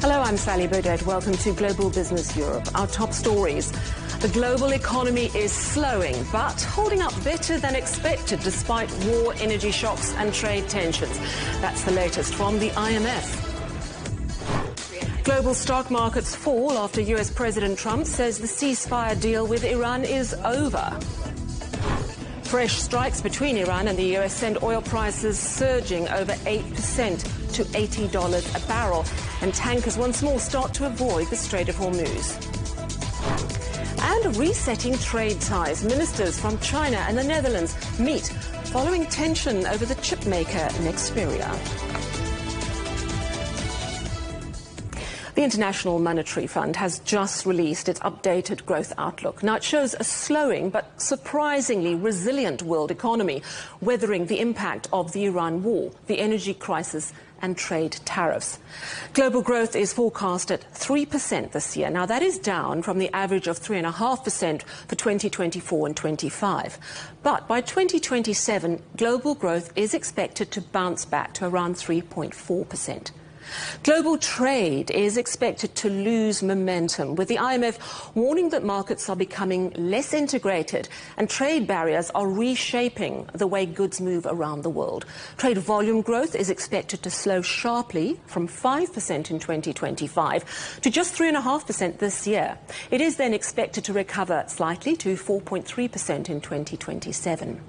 Hello, I'm Sally Baudet. Welcome to Global Business Europe. Our top stories. The global economy is slowing, but holding up better than expected despite war, energy shocks and trade tensions. That's the latest from the IMF. Global stock markets fall after US President Trump says the ceasefire deal with Iran is over. Fresh strikes between Iran and the US send oil prices surging over 8% to $80 a barrel, and tankers once more start to avoid the Strait of Hormuz. And resetting trade ties. Ministers from China and the Netherlands meet following tension over the chip maker Nexperia. The International Monetary Fund has just released its updated growth outlook. Now, it shows a slowing but surprisingly resilient world economy, weathering the impact of the Iran war, the energy crisis and trade tariffs. Global growth is forecast at 3% this year. Now, that is down from the average of 3.5% for 2024 and 25. But by 2027, global growth is expected to bounce back to around 3.4%. Global trade is expected to lose momentum, with the IMF warning that markets are becoming less integrated and trade barriers are reshaping the way goods move around the world. Trade volume growth is expected to slow sharply from 5% in 2025 to just 3.5% this year. It is then expected to recover slightly to 4.3% in 2027.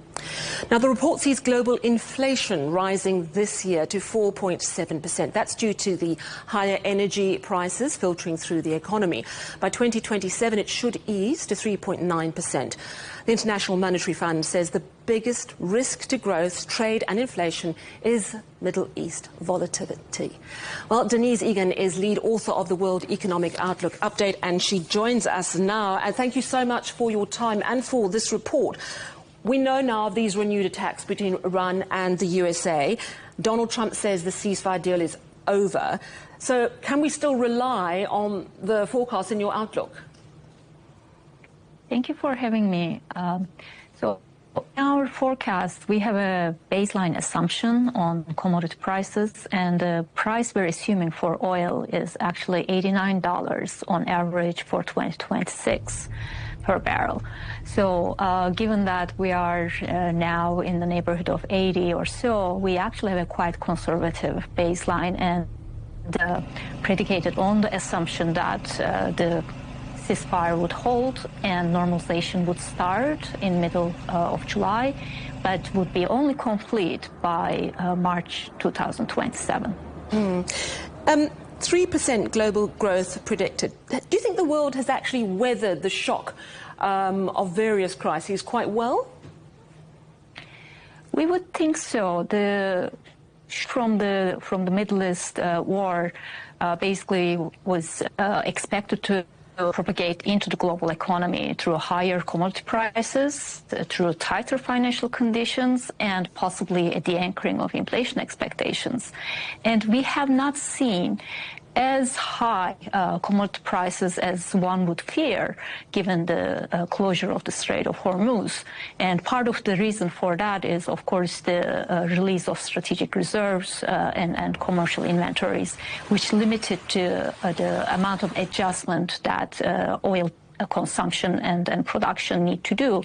Now, the report sees global inflation rising this year to 4.7%. That's due to the higher energy prices filtering through the economy. By 2027, it should ease to 3.9%. The International Monetary Fund says the biggest risk to growth, trade and inflation is Middle East volatility. Well, Denise Egan is lead author of the World Economic Outlook Update, and she joins us now. And thank you so much for your time and for this report. We know now of these renewed attacks between Iran and the USA. Donald Trump says the ceasefire deal is over. So can we still rely on the forecast in your outlook? Thank you for having me. So in our forecast, we have a baseline assumption on commodity prices, and the price we're assuming for oil is actually $89 on average for 2026. Per barrel. So given that we are now in the neighborhood of 80 or so, we actually have a quite conservative baseline, and predicated on the assumption that the ceasefire would hold and normalization would start in middle of July, but would be only complete by March 2027. 3% global growth predicted. Do you think the world has actually weathered the shock of various crises quite well? We would think so. From the Middle East war basically was expected to propagate into the global economy through higher commodity prices, through tighter financial conditions, and possibly a de-anchoring of inflation expectations. And we have not seen as high commodity prices as one would fear, given the closure of the Strait of Hormuz. And part of the reason for that is, of course, the release of strategic reserves and commercial inventories, which limited to the amount of adjustment that oil consumption and production need to do,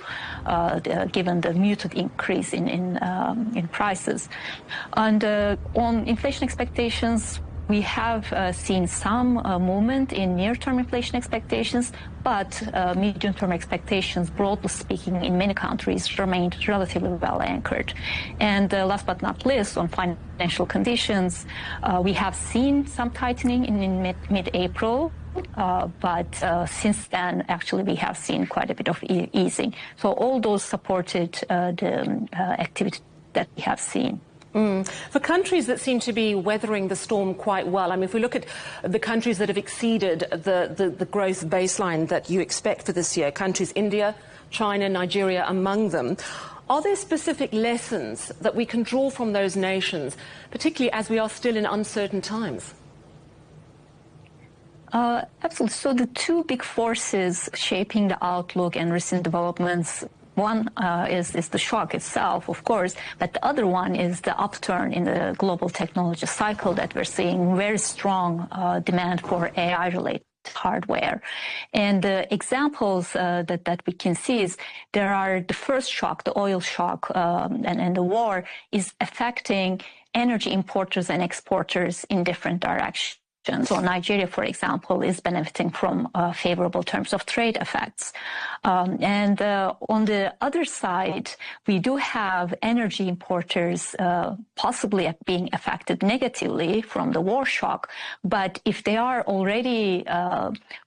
given the muted increase in prices. And on inflation expectations, we have seen some movement in near-term inflation expectations, but medium-term expectations, broadly speaking, in many countries remained relatively well anchored. And last but not least, on financial conditions, we have seen some tightening in mid-April. But since then, actually, we have seen quite a bit of easing. So all those supported the activity that we have seen. For countries that seem to be weathering the storm quite well, I mean, if we look at the countries that have exceeded the growth baseline that you expect for this year, countries India, China, Nigeria among them, are there specific lessons that we can draw from those nations, particularly as we are still in uncertain times? Absolutely. So the two big forces shaping the outlook and recent developments One is the shock itself, of course, but the other one is the upturn in the global technology cycle that we're seeing very strong demand for AI-related hardware. And the examples that we can see is there are the first shock, the oil shock, and the war is affecting energy importers and exporters in different directions. So Nigeria, for example, is benefiting from favorable terms of trade effects. And on the other side, we do have energy importers possibly being affected negatively from the war shock. But if they are already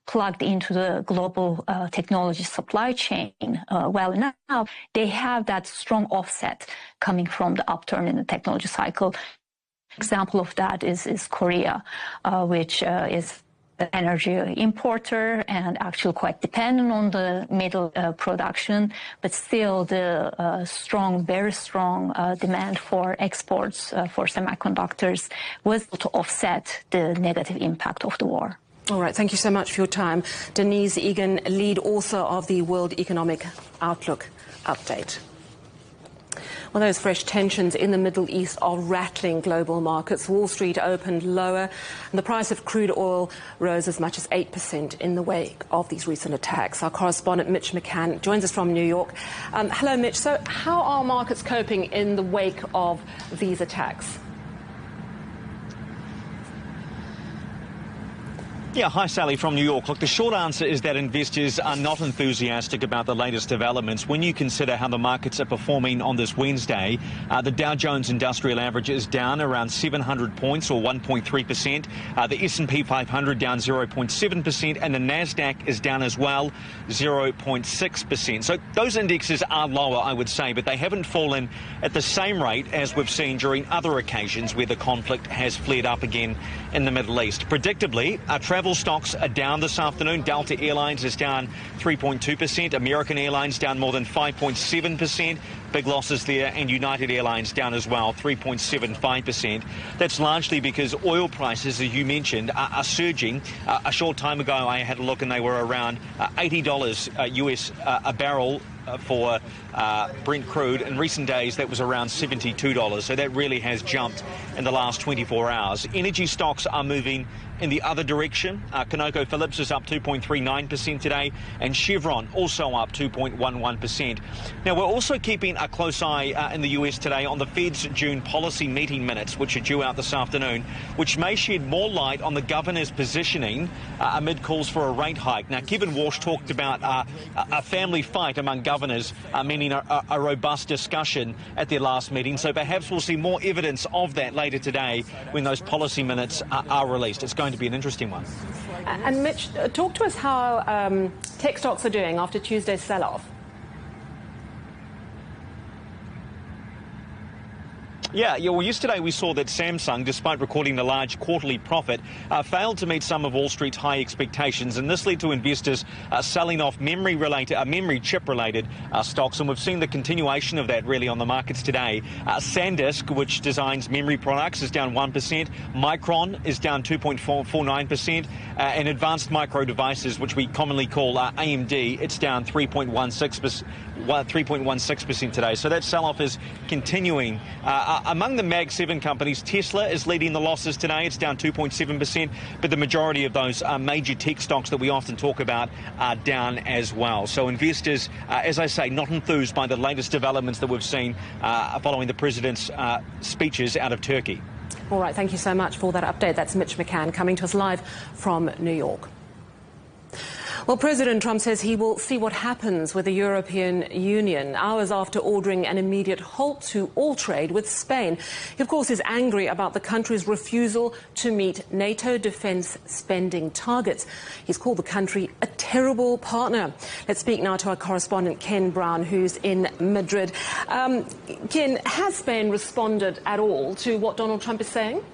plugged into the global technology supply chain well enough, they have that strong offset coming from the upturn in the technology cycle. Example of that is Korea, which is an energy importer and actually quite dependent on the middle production, but still the very strong demand for exports for semiconductors was to offset the negative impact of the war. All right, thank you so much for your time. Denise Egan, lead author of the World Economic Outlook update. Well, those fresh tensions in the Middle East are rattling global markets. Wall Street opened lower, and the price of crude oil rose as much as 8% in the wake of these recent attacks. Our correspondent Mitch McCann joins us from New York. Hello, Mitch. So how are markets coping in the wake of these attacks? Yeah, hi, Sally from New York. Look, the short answer is that investors are not enthusiastic about the latest developments. When you consider how the markets are performing on this Wednesday, the Dow Jones Industrial Average is down around 700 points or 1.3%. The S&P 500 down 0.7%, and the Nasdaq is down as well, 0.6%. So those indexes are lower, I would say, but they haven't fallen at the same rate as we've seen during other occasions where the conflict has flared up again in the Middle East. Predictably, travel stocks are down this afternoon. Delta Airlines is down 3.2%. American Airlines down more than 5.7%. Big losses there. And United Airlines down as well, 3.75%. That's largely because oil prices, as you mentioned, are surging. A short time ago, I had a look and they were around $80 US a barrel for Brent crude. In recent days, that was around $72. So that really has jumped in the last 24 hours. Energy stocks are moving in the other direction. ConocoPhillips is up 2.39% today, and Chevron also up 2.11%. Now, we're also keeping a close eye in the US today on the Fed's June policy meeting minutes, which are due out this afternoon, which may shed more light on the governor's positioning amid calls for a rate hike. Now, Kevin Walsh talked about a family fight among governors, meaning a robust discussion at their last meeting. So perhaps we'll see more evidence of that later today when those policy minutes are released. It's going to be an interesting one. And Mitch, talk to us how tech stocks are doing after Tuesday's sell-off. Yeah, well, yesterday we saw that Samsung, despite recording a large quarterly profit, failed to meet some of Wall Street's high expectations, and this led to investors selling off memory chip-related stocks, and we've seen the continuation of that really on the markets today. SanDisk, which designs memory products, is down 1%. Micron is down 2.49%, and Advanced Micro Devices, which we commonly call AMD, it's down 3.16% today. So that sell-off is continuing. Among the Mag 7 companies, Tesla is leading the losses today. It's down 2.7%, but the majority of those major tech stocks that we often talk about are down as well. So investors, as I say, not enthused by the latest developments that we've seen following the president's speeches out of Turkey. All right, thank you so much for that update. That's Mitch McCann coming to us live from New York. Well, President Trump says he will see what happens with the European Union, hours after ordering an immediate halt to all trade with Spain. He, of course, is angry about the country's refusal to meet NATO defence spending targets. He's called the country a terrible partner. Let's speak now to our correspondent, Ken Brown, who's in Madrid. Ken, has Spain responded at all to what Donald Trump is saying?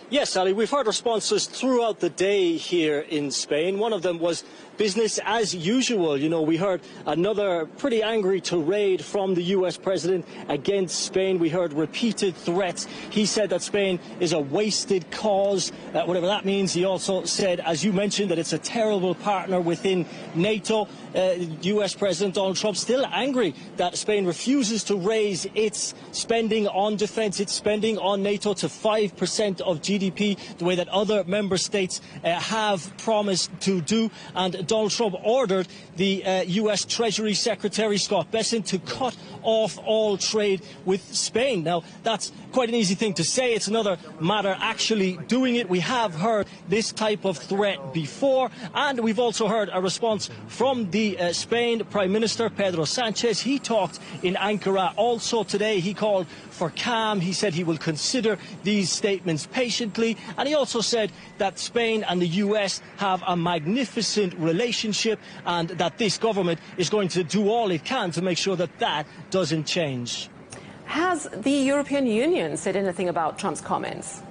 Yes, Ali, we've heard responses throughout the day here in Spain. One of them was business as usual. You know, we heard another pretty angry tirade from the US president against Spain. We heard repeated threats. He said that Spain is a wasted cause, whatever that means. He also said, as you mentioned, that it's a terrible partner within NATO. US President Donald Trump still angry that Spain refuses to raise its spending on defence, its spending on NATO to 5% of GDP, the way that other member states have promised to do. And Donald Trump ordered the US Treasury Secretary Scott Bessent to cut off all trade with Spain. Now, that's quite an easy thing to say. It's another matter actually doing it. We have heard this type of threat before, and we've also heard a response from the Spain Prime Minister Pedro Sanchez. He talked in Ankara also today. He called for calm. He said he will consider these statements patiently, and he also said that Spain and the US have a magnificent relationship and that this government is going to do all it can to make sure that that doesn't change. Has the European Union said anything about Trump's comments?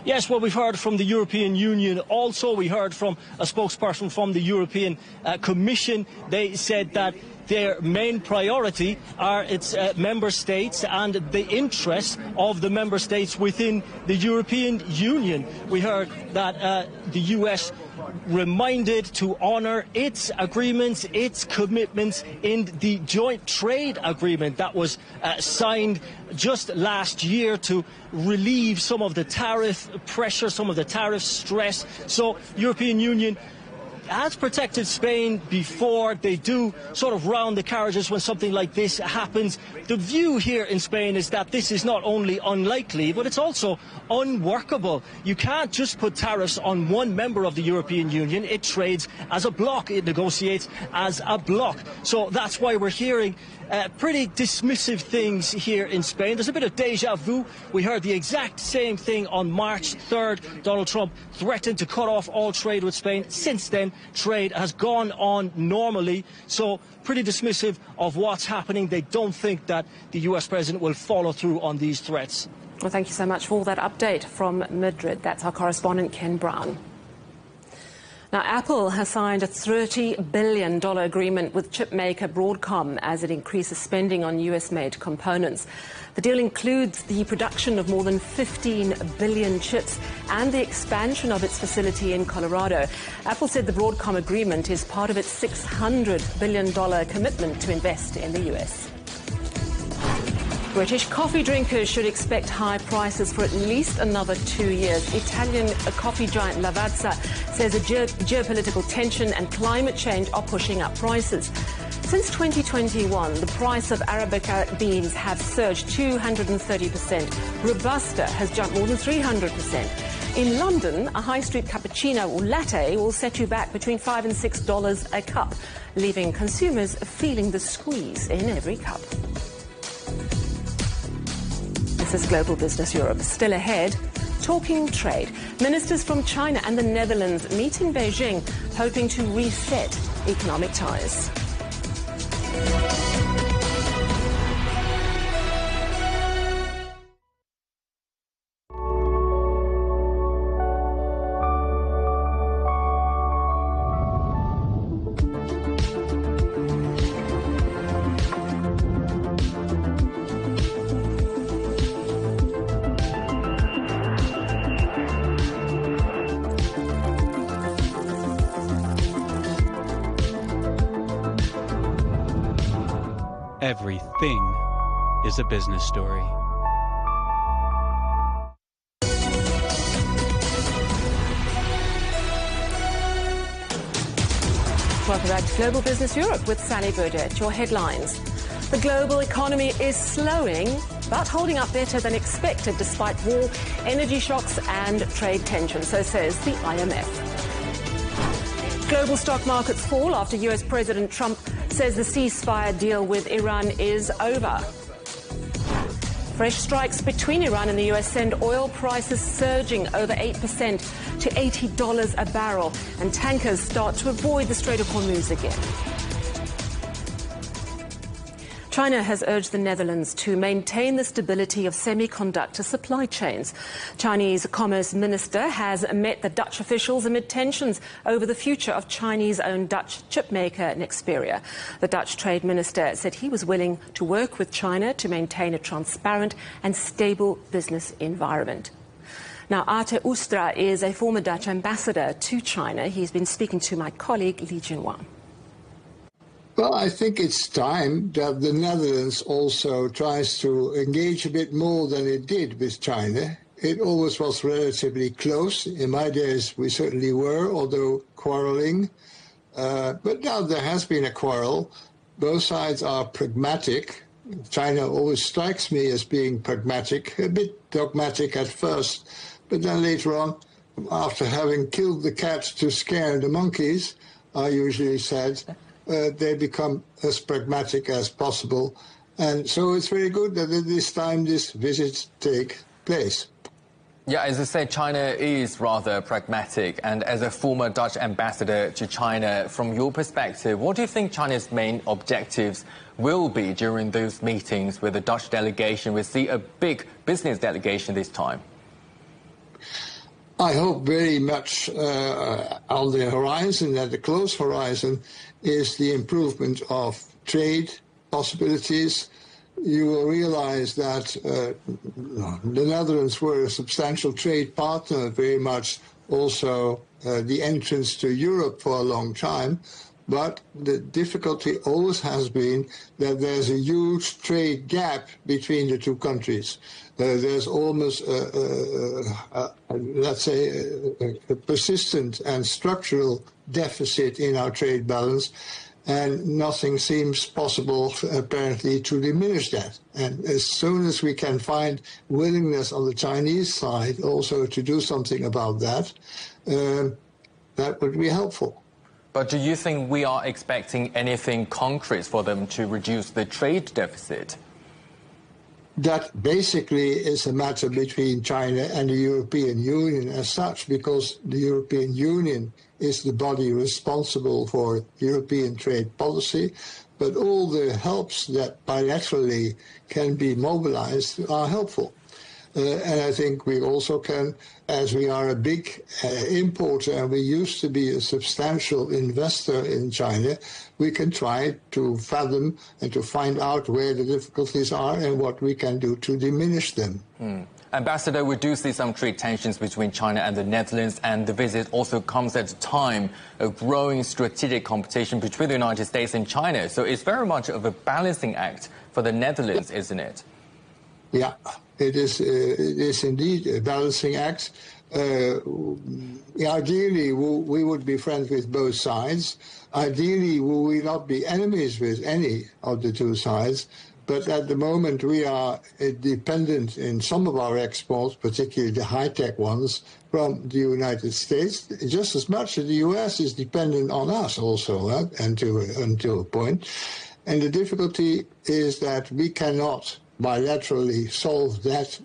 Yes, well, we've heard from the European Union also. We heard from a spokesperson from the European Commission. They said that their main priority are its member states and the interests of the member states within the European Union. We heard that the US reminded to honour its agreements, its commitments in the joint trade agreement that was signed just last year to relieve some of the tariff pressure, some of the tariff stress. So European Union has protected Spain before. They do sort of round the carriages when something like this happens. The view here in Spain is that this is not only unlikely, but it's also unworkable. You can't just put tariffs on one member of the European Union. It trades as a bloc. It negotiates as a bloc. So that's why we're hearing pretty dismissive things here in Spain. There's a bit of deja vu. We heard the exact same thing on March 3rd. Donald Trump threatened to cut off all trade with Spain. Since then, trade has gone on normally. So pretty dismissive of what's happening. They don't think that the US president will follow through on these threats. Well, thank you so much for all that update from Madrid. That's our correspondent, Ken Brown. Now, Apple has signed a $30 billion agreement with chipmaker Broadcom as it increases spending on US-made components. The deal includes the production of more than 15 billion chips and the expansion of its facility in Colorado. Apple said the Broadcom agreement is part of its $600 billion commitment to invest in the US. British coffee drinkers should expect high prices for at least another 2 years. Italian coffee giant Lavazza says a geopolitical tension and climate change are pushing up prices. Since 2021, the price of Arabica beans have surged 230%. Robusta has jumped more than 300%. In London, a high street cappuccino or latte will set you back between $5 and $6 a cup, leaving consumers feeling the squeeze in every cup. This is Global Business Europe. Still ahead, talking trade. Ministers from China and the Netherlands meet in Beijing, hoping to reset economic ties. Everything is a business story. Welcome back to Global Business Europe with Sally Burdett. Your headlines. The global economy is slowing, but holding up better than expected despite war, energy shocks and trade tensions, so says the IMF. Global stock markets fall after US President Trump says the ceasefire deal with Iran is over. Fresh strikes between Iran and the US send oil prices surging over 8% to $80 a barrel, and tankers start to avoid the Strait of Hormuz again. China has urged the Netherlands to maintain the stability of semiconductor supply chains. Chinese Commerce Minister has met the Dutch officials amid tensions over the future of Chinese-owned Dutch chipmaker Nexperia. The Dutch Trade Minister said he was willing to work with China to maintain a transparent and stable business environment. Now, Arte Oostra is a former Dutch ambassador to China. He's been speaking to my colleague Li Jinhua. Well, I think it's time that the Netherlands also tries to engage a bit more than it did with China. It always was relatively close. In my days, we certainly were, although quarreling. But now there has been a quarrel. Both sides are pragmatic. China always strikes me as being pragmatic, a bit dogmatic at first. But then later on, after having killed the cat to scare the monkeys, I usually said, they become as pragmatic as possible. And so it's very good that at this time this visit take place. Yeah, as I said, China is rather pragmatic. And as a former Dutch ambassador to China, from your perspective, what do you think China's main objectives will be during those meetings with the Dutch delegation? We see a big business delegation this time. I hope very much on the horizon, at the close horizon, is the improvement of trade possibilities. You will realize that the Netherlands were a substantial trade partner, very much also the entrance to Europe for a long time. But the difficulty always has been that there's a huge trade gap between the two countries. There's almost, let's say, a persistent and structural deficit in our trade balance, and nothing seems possible, apparently, to diminish that. And as soon as we can find willingness on the Chinese side also to do something about that, that would be helpful. But do you think we are expecting anything concrete for them to reduce the trade deficit? That basically is a matter between China and the European Union as such, because the European Union is the body responsible for European trade policy. But all the helps that bilaterally can be mobilized are helpful. And I think we also can, as we are a big importer and we used to be a substantial investor in China, we can try to fathom and to find out where the difficulties are and what we can do to diminish them. Ambassador, we do see some trade tensions between China and the Netherlands, and the visit also comes at a time of growing strategic competition between the United States and China. So it's very much of a balancing act for the Netherlands, isn't it? Yeah. It is indeed a balancing act. Ideally, we would be friends with both sides. Ideally, we will not be enemies with any of the two sides. But at the moment, we are dependent in some of our exports, particularly the high-tech ones, from the United States, just as much as the U.S. is dependent on us also, until a point. And the difficulty is that we cannot bilaterally solve that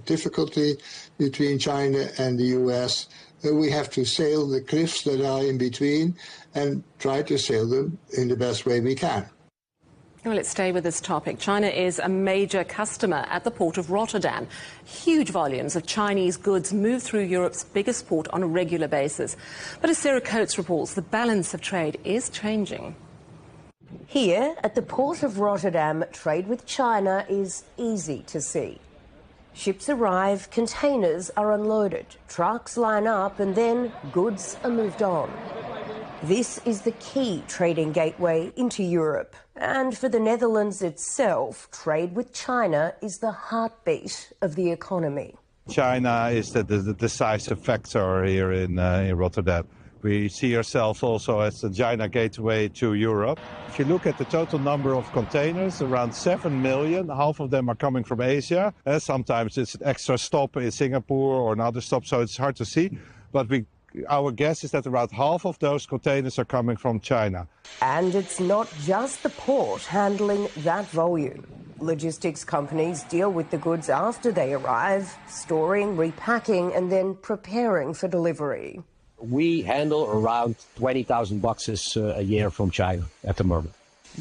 difficulty between China and the U.S. We have to sail the cliffs that are in between and try to sail them in the best way we can. Well, let's stay with this topic. China is a major customer at the port of Rotterdam. Huge volumes of Chinese goods move through Europe's biggest port on a regular basis. But as Sarah Coates reports, the balance of trade is changing. Here, at the port of Rotterdam, trade with China is easy to see. Ships arrive, containers are unloaded, trucks line up, and then goods are moved on. This is the key trading gateway into Europe. And for the Netherlands itself, trade with China is the heartbeat of the economy. China is the decisive factor here in Rotterdam. We see ourselves also as the China gateway to Europe. If you look at the total number of containers, around 7 million, half of them are coming from Asia. Sometimes it's an extra stop in Singapore or another stop, so it's hard to see. But our guess is that around half of those containers are coming from China. And it's not just the port handling that volume. Logistics companies deal with the goods after they arrive, storing, repacking, and then preparing for delivery. We handle around 20,000 boxes a year from China at the moment.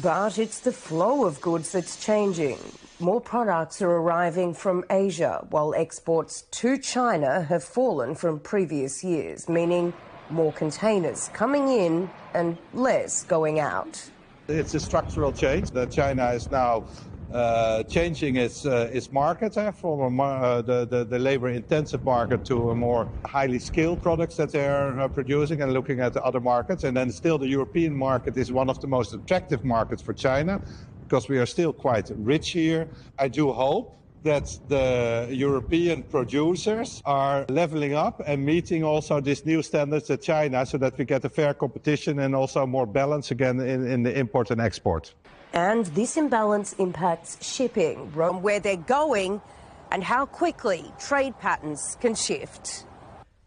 But it's the flow of goods that's changing. More products are arriving from Asia, while exports to China have fallen from previous years, meaning more containers coming in and less going out. It's a structural change that China is now changing its market from the labor-intensive market to a more highly skilled products that they're producing and looking at the other markets. And then still the European market is one of the most attractive markets for China because we are still quite rich here. I do hope that the European producers are leveling up and meeting also these new standards at China so that we get a fair competition and also more balance again in the import and export. And this imbalance impacts shipping, where they're going and how quickly trade patterns can shift.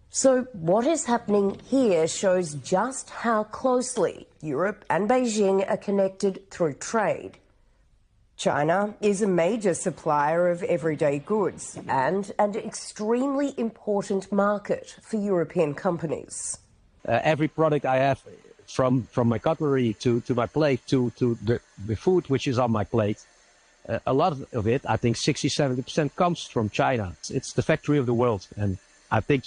So what is happening here shows just how closely Europe and Beijing are connected through trade. China is a major supplier of everyday goods and an extremely important market for European companies. Every product I have, from my cutlery to my plate to the food which is on my plate, a lot of it, I think 60-70% comes from China. It's the factory of the world, and I think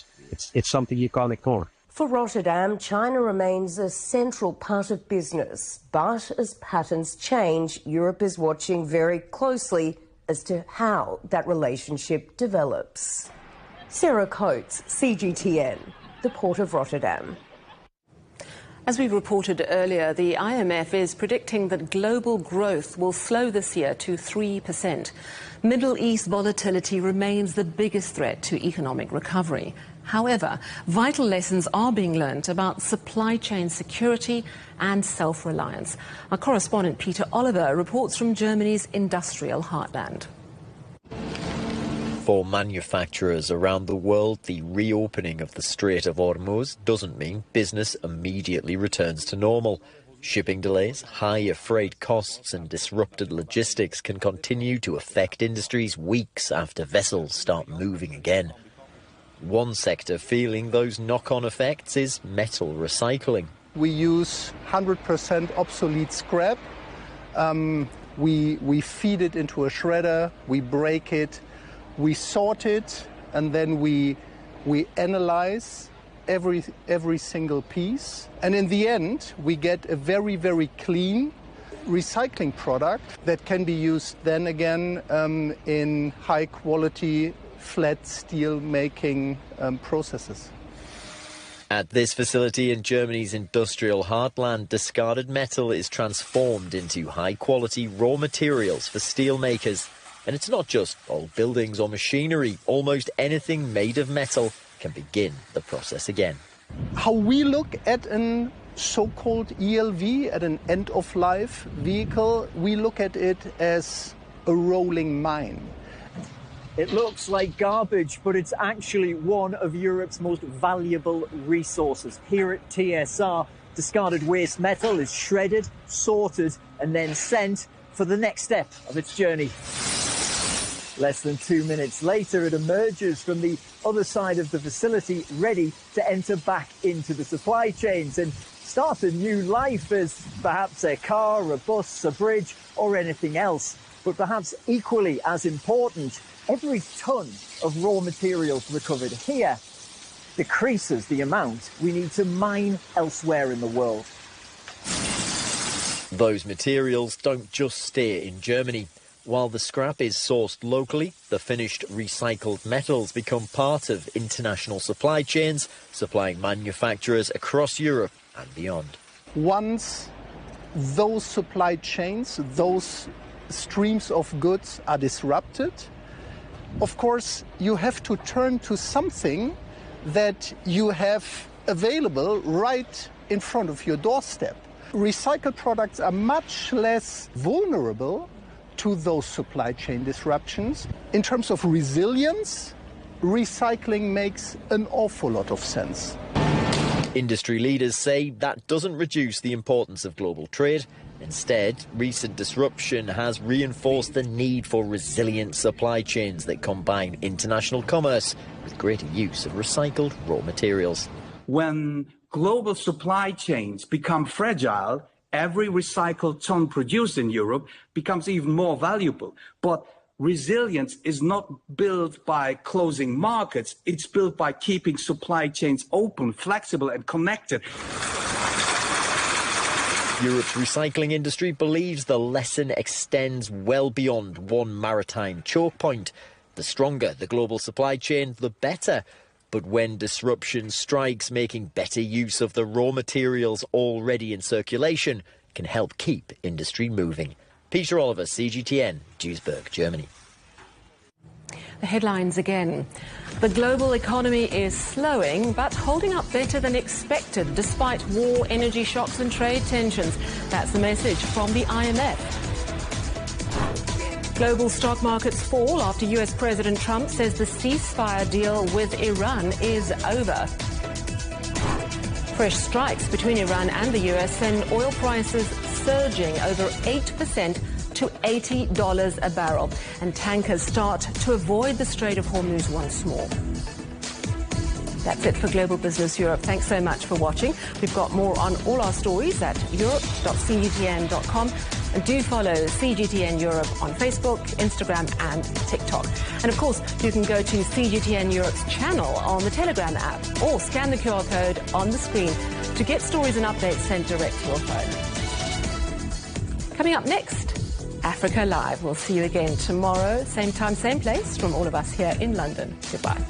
it's something you can't ignore. For Rotterdam, China remains a central part of business, but as patterns change, Europe is watching very closely as to how that relationship develops. Sarah Coates, CGTN, the Port of Rotterdam. As we reported earlier, the IMF is predicting that global growth will slow this year to 3%. Middle East volatility remains the biggest threat to economic recovery. However, vital lessons are being learnt about supply chain security and self-reliance. Our correspondent Peter Oliver reports from Germany's industrial heartland. For manufacturers around the world, the reopening of the Strait of Hormuz doesn't mean business immediately returns to normal. Shipping delays, higher freight costs and disrupted logistics can continue to affect industries weeks after vessels start moving again. One sector feeling those knock-on effects is metal recycling. We use 100% obsolete scrap. We feed it into a shredder, we break it, we sort it, and then we analyze every single piece. And in the end, we get a very, very clean recycling product that can be used then again in high-quality flat steel making processes. At this facility in Germany's industrial heartland, discarded metal is transformed into high-quality raw materials for steel makers. And it's not just old buildings or machinery. Almost anything made of metal can begin the process again. How we look at a so-called ELV, at an end-of-life vehicle, we look at it as a rolling mine. It looks like garbage, but it's actually one of Europe's most valuable resources. Here at TSR, discarded waste metal is shredded, sorted, and then sent for the next step of its journey. Less than 2 minutes later, it emerges from the other side of the facility, ready to enter back into the supply chains and start a new life as perhaps a car, a bus, a bridge, or anything else. But perhaps equally as important, every ton of raw materials recovered here decreases the amount we need to mine elsewhere in the world. Those materials don't just stay in Germany. While the scrap is sourced locally, the finished recycled metals become part of international supply chains, supplying manufacturers across Europe and beyond. Once those supply chains, those streams of goods are disrupted, of course, you have to turn to something that you have available right in front of your doorstep. Recycled products are much less vulnerable to those supply chain disruptions. In terms of resilience, recycling makes an awful lot of sense. Industry leaders say that doesn't reduce the importance of global trade. Instead, recent disruption has reinforced the need for resilient supply chains that combine international commerce with greater use of recycled raw materials. When global supply chains become fragile, every recycled ton produced in Europe becomes even more valuable. But resilience is not built by closing markets. It's built by keeping supply chains open, flexible and connected. Europe's recycling industry believes the lesson extends well beyond one maritime choke point. The stronger the global supply chain, the better. But when disruption strikes, making better use of the raw materials already in circulation can help keep industry moving. Peter Oliver, CGTN, Duisburg, Germany. The headlines again. The global economy is slowing, but holding up better than expected despite war, energy shocks and trade tensions. That's the message from the IMF. Global stock markets fall after US President Trump says the ceasefire deal with Iran is over. Fresh strikes between Iran and the US send oil prices surging over 8% to $80 a barrel, and tankers start to avoid the Strait of Hormuz once more. That's it for Global Business Europe. Thanks so much for watching. We've got more on all our stories at europe.cgtn.com. And do follow CGTN Europe on Facebook, Instagram and TikTok. And of course, you can go to CGTN Europe's channel on the Telegram app or scan the QR code on the screen to get stories and updates sent direct to your phone. Coming up next, Africa Live. We'll see you again tomorrow, same time, same place, from all of us here in London. Goodbye.